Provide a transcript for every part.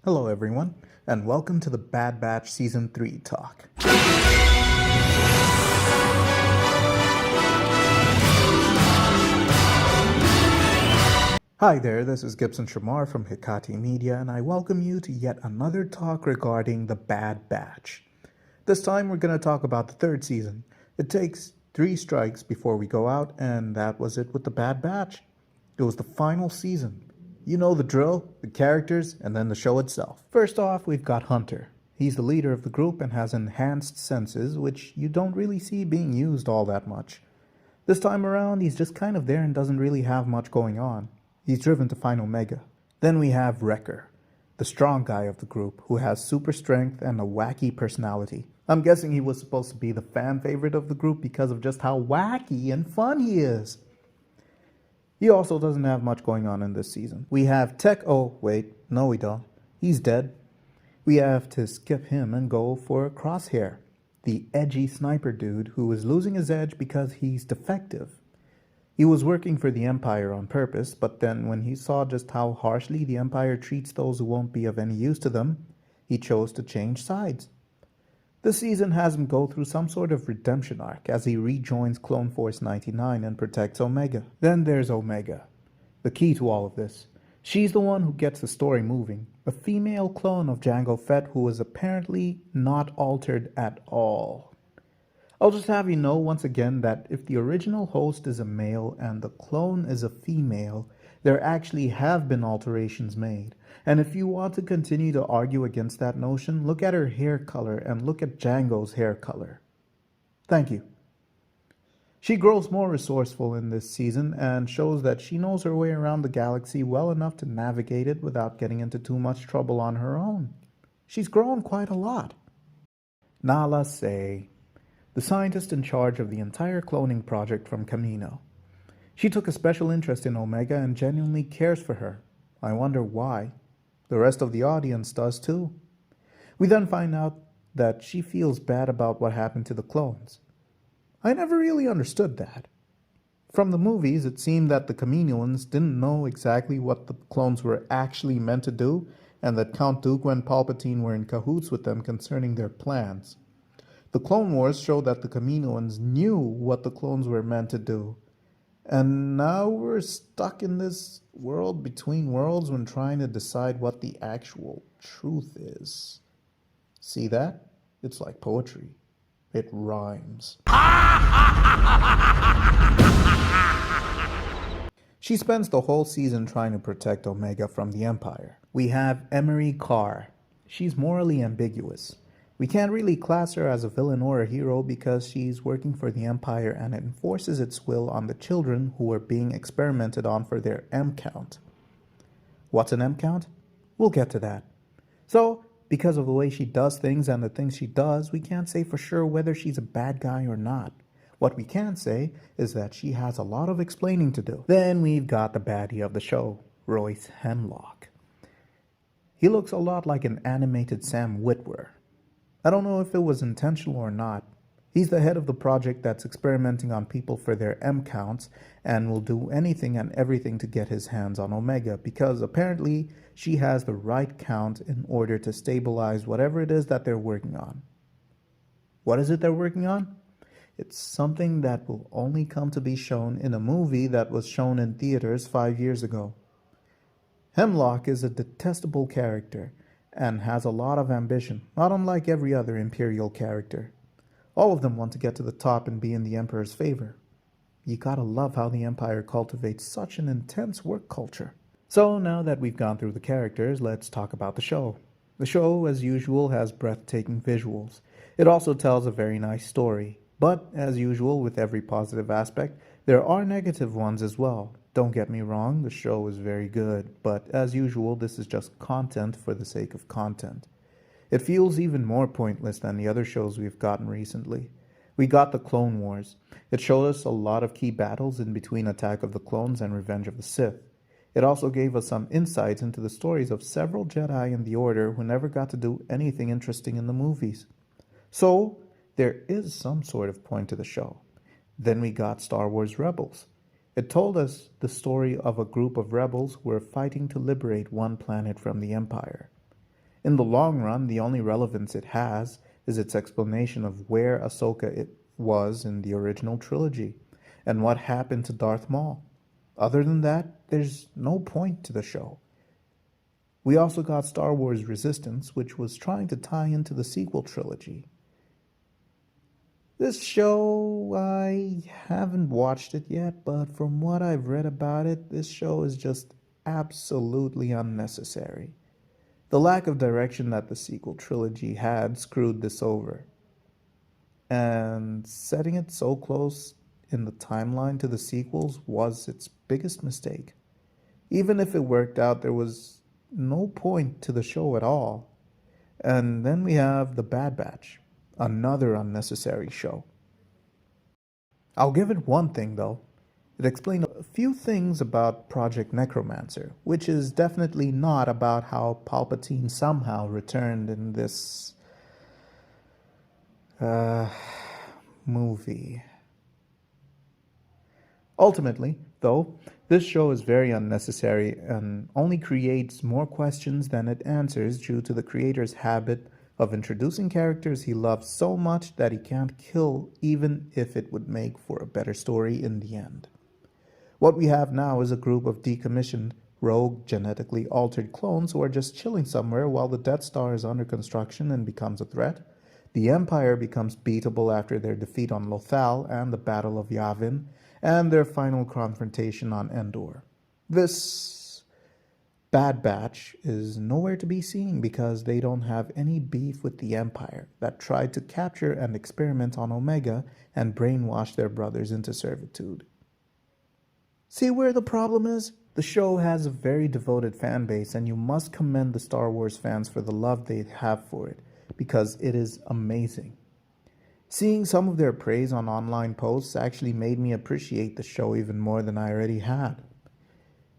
Hello everyone, and welcome to the Bad Batch Season 3 talk. Hi there, this is Gibson Shamar from Hikati Media, and I welcome you to yet another talk regarding the Bad Batch. This time we're going to talk about the third season. It takes 3 strikes before we go out, and that was it with the Bad Batch. It was the final season. You know the drill, the characters, and then the show itself. First off, we've got Hunter. He's the leader of the group and has enhanced senses, which you don't really see being used all that much. This time around, he's just kind of there and doesn't really have much going on. He's driven to find Omega. Then we have Wrecker, the strong guy of the group, who has super strength and a wacky personality. I'm guessing he was supposed to be the fan favorite of the group because of just how wacky and fun he is. He also doesn't have much going on in this season. We have Tech. Oh, wait. No, we don't. He's dead. We have to skip him and go for Crosshair, the edgy sniper dude who is losing his edge because he's defective. He was working for the Empire on purpose, but then when he saw just how harshly the Empire treats those who won't be of any use to them, he chose to change sides. This season has him go through some sort of redemption arc as he rejoins Clone Force 99 and protects Omega. Then there's Omega, the key to all of this. She's the one who gets the story moving, a female clone of Jango Fett who is apparently not altered at all. I'll just have you know once again that if the original host is a male and the clone is a female, there actually have been alterations made. And if you want to continue to argue against that notion, look at her hair color and look at Jango's hair color. Thank you. She grows more resourceful in this season and shows that she knows her way around the galaxy well enough to navigate it without getting into too much trouble on her own. She's grown quite a lot. Nala Se, the scientist in charge of the entire cloning project from Kamino. She took a special interest in Omega and genuinely cares for her. I wonder why. The rest of the audience does too. We then find out that she feels bad about what happened to the clones. I never really understood that. From the movies, it seemed that the Kaminoans didn't know exactly what the clones were actually meant to do, and that Count Dooku and Palpatine were in cahoots with them concerning their plans. The Clone Wars showed that the Kaminoans knew what the clones were meant to do. And now we're stuck in this world between worlds when trying to decide what the actual truth is. See that? It's like poetry. It rhymes. She spends the whole season trying to protect Omega from the Empire. We have Emery Carr. She's morally ambiguous. We can't really class her as a villain or a hero because she's working for the Empire and it enforces its will on the children who are being experimented on for their M count. What's an M count? We'll get to that. So, because of the way she does things and the things she does, we can't say for sure whether she's a bad guy or not. What we can say is that she has a lot of explaining to do. Then we've got the baddie of the show, Royce Hemlock. He looks a lot like an animated Sam Witwer. I don't know if it was intentional or not. He's the head of the project that's experimenting on people for their M counts and will do anything and everything to get his hands on Omega because apparently she has the right count in order to stabilize whatever it is that they're working on. What is it they're working on? It's something that will only come to be shown in a movie that was shown in theaters 5 years ago. Hemlock is a detestable character and has a lot of ambition, not unlike every other Imperial character. All of them want to get to the top and be in the Emperor's favor. You gotta love how the Empire cultivates such an intense work culture. So now that we've gone through the characters, let's talk about the show. The show, as usual, has breathtaking visuals. It also tells a very nice story. But, as usual with every positive aspect, there are negative ones as well. Don't get me wrong, the show is very good, but as usual, this is just content for the sake of content. It feels even more pointless than the other shows we've gotten recently. We got the Clone Wars. It showed us a lot of key battles in between Attack of the Clones and Revenge of the Sith. It also gave us some insights into the stories of several Jedi in the Order who never got to do anything interesting in the movies. So, there is some sort of point to the show. Then we got Star Wars Rebels. It told us the story of a group of rebels who were fighting to liberate one planet from the Empire. In the long run, the only relevance it has is its explanation of where Ahsoka it was in the original trilogy and what happened to Darth Maul. Other than that, there's no point to the show. We also got Star Wars Resistance, which was trying to tie into the sequel trilogy. This show, I haven't watched it yet, but from what I've read about it, this show is just absolutely unnecessary. The lack of direction that the sequel trilogy had screwed this over. And setting it so close in the timeline to the sequels was its biggest mistake. Even if it worked out, there was no point to the show at all. And then we have The Bad Batch, another unnecessary show. I'll give it one thing though. It explained a few things about Project Necromancer, which is definitely not about how Palpatine somehow returned in this movie. Ultimately, though, this show is very unnecessary and only creates more questions than it answers due to the creator's habit of introducing characters he loves so much that he can't kill even if it would make for a better story in the end. What we have now is a group of decommissioned, rogue, genetically altered clones who are just chilling somewhere while the Death Star is under construction and becomes a threat. The Empire becomes beatable after their defeat on Lothal and the Battle of Yavin, and their final confrontation on Endor. This Bad Batch is nowhere to be seen because they don't have any beef with the Empire that tried to capture and experiment on Omega and brainwash their brothers into servitude. See where the problem is? The show has a very devoted fan base, and you must commend the Star Wars fans for the love they have for it, because it is amazing. Seeing some of their praise on online posts actually made me appreciate the show even more than I already had.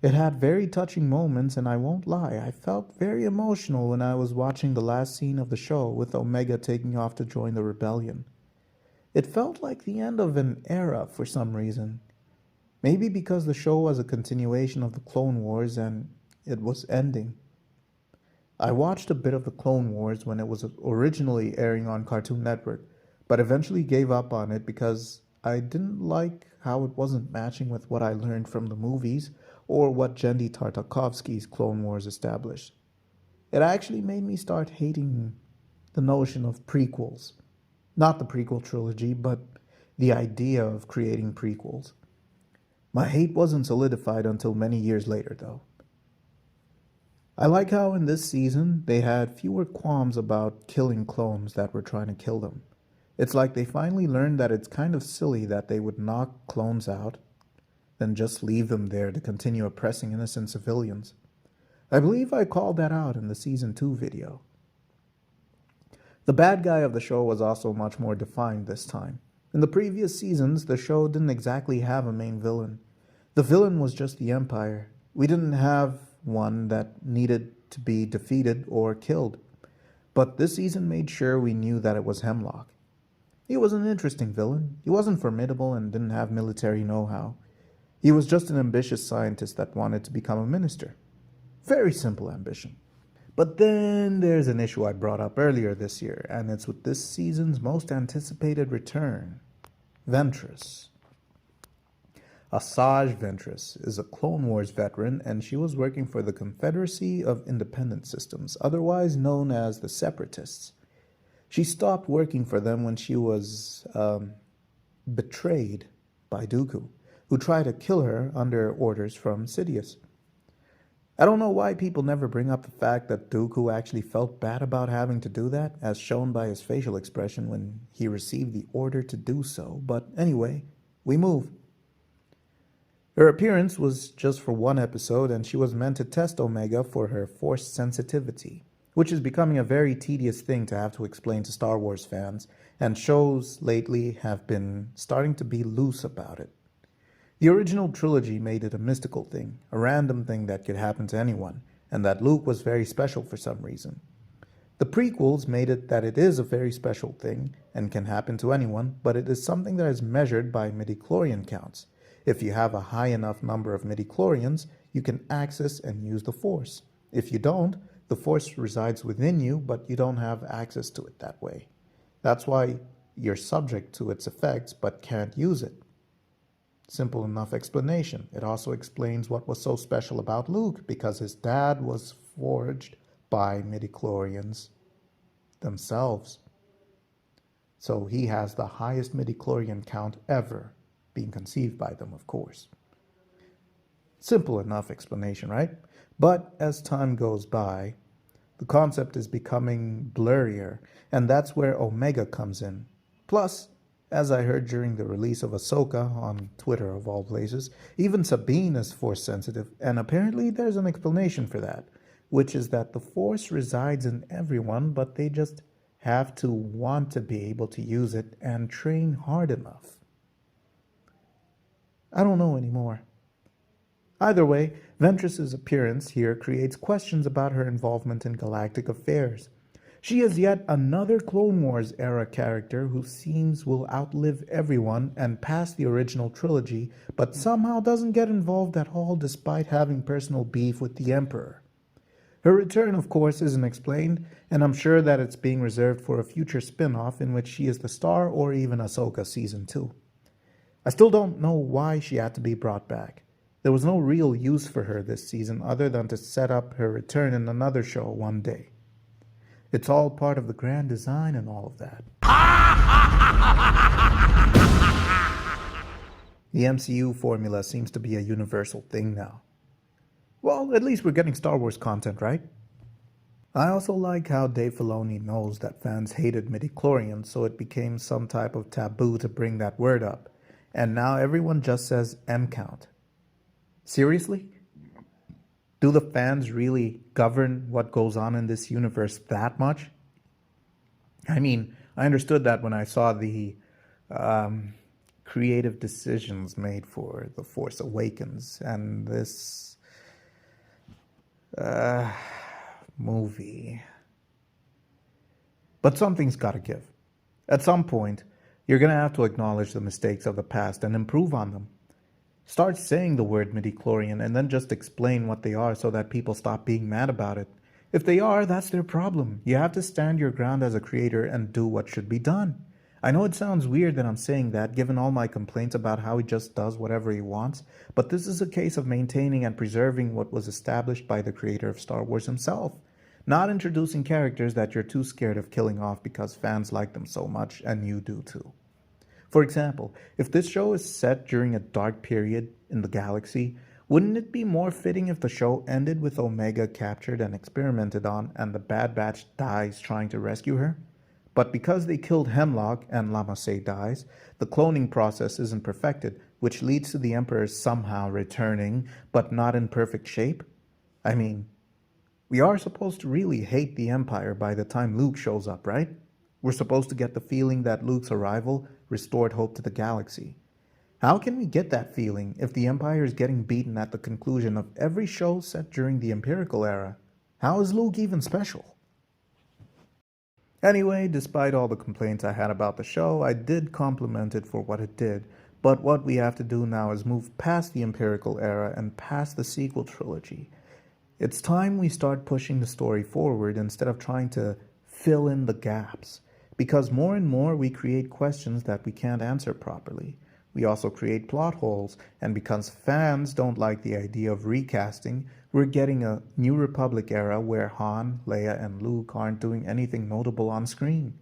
It had very touching moments, and I won't lie, I felt very emotional when I was watching the last scene of the show with Omega taking off to join the rebellion. It felt like the end of an era for some reason. Maybe because the show was a continuation of the Clone Wars and it was ending. I watched a bit of the Clone Wars when it was originally airing on Cartoon Network, but eventually gave up on it because I didn't like how it wasn't matching with what I learned from the movies or what Genndy Tartakovsky's Clone Wars established. It actually made me start hating the notion of prequels. Not the prequel trilogy, but the idea of creating prequels. My hate wasn't solidified until many years later, though. I like how in this season they had fewer qualms about killing clones that were trying to kill them. It's like they finally learned that it's kind of silly that they would knock clones out, then just leave them there to continue oppressing innocent civilians. I believe I called that out in the Season 2 video. The bad guy of the show was also much more defined this time. In the previous seasons, the show didn't exactly have a main villain. The villain was just the Empire. We didn't have one that needed to be defeated or killed. But this season made sure we knew that it was Hemlock. He was an interesting villain. He wasn't formidable and didn't have military know-how. He was just an ambitious scientist that wanted to become a minister. Very simple ambition. But then there's an issue I brought up earlier this year, and it's with this season's most anticipated return, Ventress. Asajj Ventress is a Clone Wars veteran, and she was working for the Confederacy of Independent Systems, otherwise known as the Separatists. She stopped working for them when she was betrayed by Dooku, who tried to kill her under orders from Sidious. I don't know why people never bring up the fact that Dooku actually felt bad about having to do that, as shown by his facial expression when he received the order to do so, but anyway, we move. Her appearance was just for one episode, and she was meant to test Omega for her force sensitivity, which is becoming a very tedious thing to have to explain to Star Wars fans, and shows lately have been starting to be loose about it. The original trilogy made it a mystical thing, a random thing that could happen to anyone, and that Luke was very special for some reason. The prequels made it that it is a very special thing and can happen to anyone, but it is something that is measured by midichlorian counts. If you have a high enough number of midichlorians, you can access and use the Force. If you don't, The Force resides within you, but you don't have access to it that way. That's why you're subject to its effects, but can't use it. Simple enough explanation. It also explains what was so special about Luke, because his dad was forged by midichlorians themselves. So he has the highest midichlorian count ever, being conceived by them, of course. Simple enough explanation, right? But as time goes by, the concept is becoming blurrier, and that's where Omega comes in. Plus, as I heard during the release of Ahsoka on Twitter of all places, even Sabine is Force sensitive, and apparently there's an explanation for that, which is that the Force resides in everyone, but they just have to want to be able to use it and train hard enough. I don't know anymore. Either way, Ventress's appearance here creates questions about her involvement in galactic affairs. She is yet another Clone Wars era character who seems will outlive everyone and pass the original trilogy, but somehow doesn't get involved at all despite having personal beef with the Emperor. Her return, of course, isn't explained, and I'm sure that it's being reserved for a future spin-off in which she is the star or even Ahsoka Season 2. I still don't know why she had to be brought back. There was no real use for her this season other than to set up her return in another show one day. It's all part of the grand design and all of that. The MCU formula seems to be a universal thing now. Well, at least we're getting Star Wars content, right? I also like how Dave Filoni knows that fans hated midichlorians, so it became some type of taboo to bring that word up. And now everyone just says M-count. Seriously? Do the fans really govern what goes on in this universe that much? I mean, I understood that when I saw the creative decisions made for The Force Awakens and this movie. But something's got to give. At some point, you're going to have to acknowledge the mistakes of the past and improve on them. Start saying the word midichlorian and then just explain what they are so that people stop being mad about it. If they are, that's their problem. You have to stand your ground as a creator and do what should be done. I know it sounds weird that I'm saying that, given all my complaints about how he just does whatever he wants, but this is a case of maintaining and preserving what was established by the creator of Star Wars himself, not introducing characters that you're too scared of killing off because fans like them so much and you do too. For example, if this show is set during a dark period in the galaxy, wouldn't it be more fitting if the show ended with Omega captured and experimented on and the Bad Batch dies trying to rescue her? But because they killed Hemlock and Lama Se dies, the cloning process isn't perfected, which leads to the Emperor somehow returning, but not in perfect shape? I mean, we are supposed to really hate the Empire by the time Luke shows up, right? We're supposed to get the feeling that Luke's arrival restored hope to the galaxy. How can we get that feeling if the Empire is getting beaten at the conclusion of every show set during the Imperial era? How is Luke even special? Anyway, despite all the complaints I had about the show, I did compliment it for what it did, but what we have to do now is move past the Imperial era and past the sequel trilogy. It's time we start pushing the story forward instead of trying to fill in the gaps. Because more and more we create questions that we can't answer properly. We also create plot holes, and because fans don't like the idea of recasting, we're getting a New Republic era where Han, Leia, and Luke aren't doing anything notable on screen.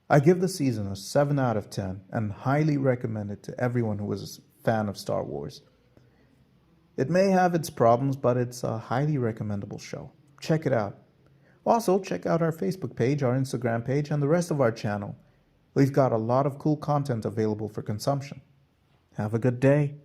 I give the season a 7 out of 10 and highly recommend it to everyone who is a fan of Star Wars. It may have its problems, but it's a highly recommendable show. Check it out. Also, check out our Facebook page, our Instagram page, and the rest of our channel. We've got a lot of cool content available for consumption. Have a good day.